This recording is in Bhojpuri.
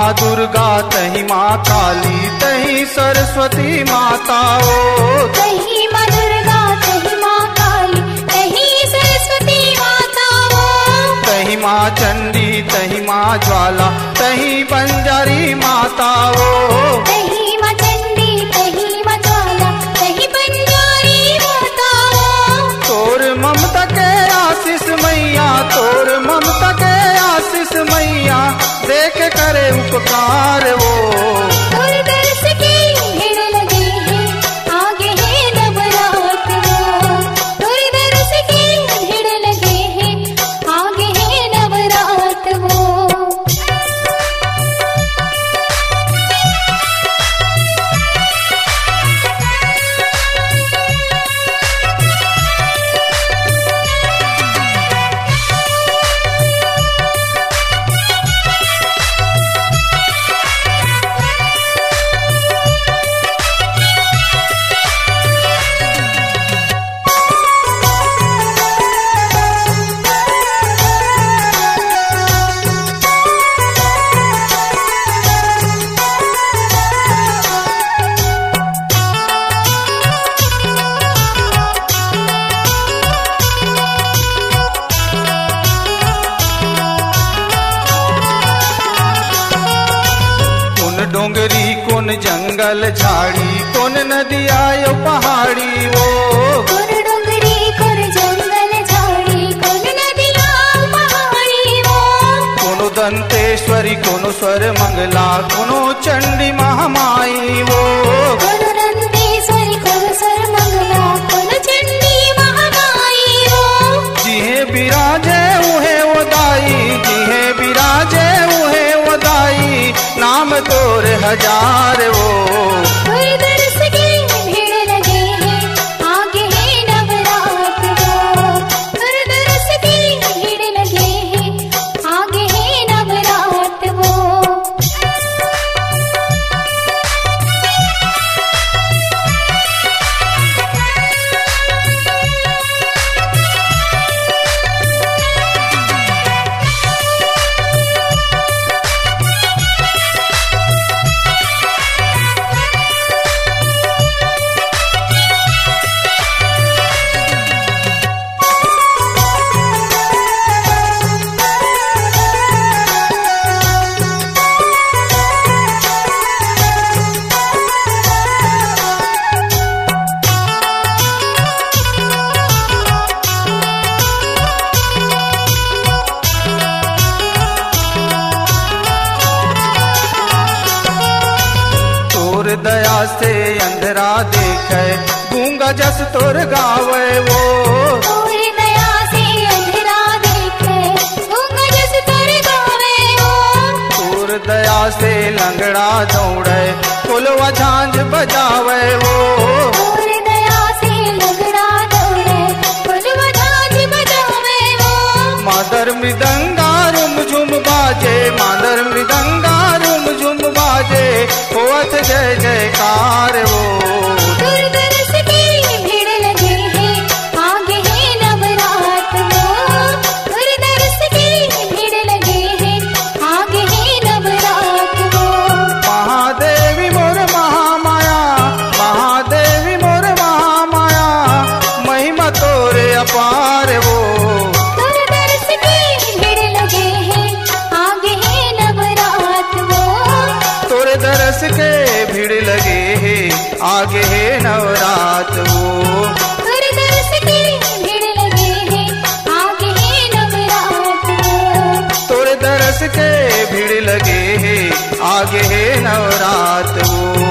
माँ दुर्गा तही माँ काली तही सरस्वती माता ओ। तही माँ दुर्गा तही माँ काली तही सरस्वती माता ओ। तही माँ चंडी तही माँ ज्वाला तही बंजारी माता ओ। तही माँ चंडी तही माँ ज्वाला तही बंजारी माता ओ। तोर ममता के आशीष मैया तोर ममता के आशीष मैया देख करे उपकार वो। तोर दर्श की भीड़ लगी है आगे है नवरात वो। तोर दर्श की भीड़ लगी है आगे है नवरात वो। डोंगरी कौन जंगल झाड़ी कौन नदिया यो पहाड़ी वो। कौन डोंगरी कौन जंगल झाड़ी कौन नदिया पहाड़ी वो। कोनो दंतेश्वरी कोनो स्वर मंगला कोनो चंडी महामाई वो। कोनो दंतेश्वरी कोनो स्वर मंगला कोनो चंडी महामाई वो। जिहे बिराजे उहे वदाई जिहे बिराजे उहे वदाई नाम तोर हजार वो। तोर दर्श की भीड़ लगी है आगे है नवरात वो। तोर दर्श की भीड़ लगी है आगे है नवरात वो। दया से अंधरा देखे गूंगा जस तोर गावे वो। तोर दया से अंधरा देखे गूंगा जस तोर गावे वो। तोर दया से लंगड़ा दौड़े फुलवा झांझ बजावे वो। तोर दया से लंगड़ा दौड़े फुलवा झांझ बजावे वो। मादर मृदंगा रुम झुम बाजे मादर मृदंगा रुम झुम बाजे होवत जय जयकार वो। तोर दर्श की भीड़ लगी है आगे है नवरात वो। तोर दर्श की भीड़ लगी है आगे है नवरात वो। महादेवी मोर महामाया महादेवी मोर महामाया महिमा तोरे अपार वो। तोर दर्श की भीड़ लगी है आगे है नवरात वो। तोरे दरस के भीड़ लगे है आगे है नवरात वो। तोर दर्श की भीड़ लगी है आगे है नवरात वो। तोरे दरस के भीड़ लगे है आगे है नवरात वो।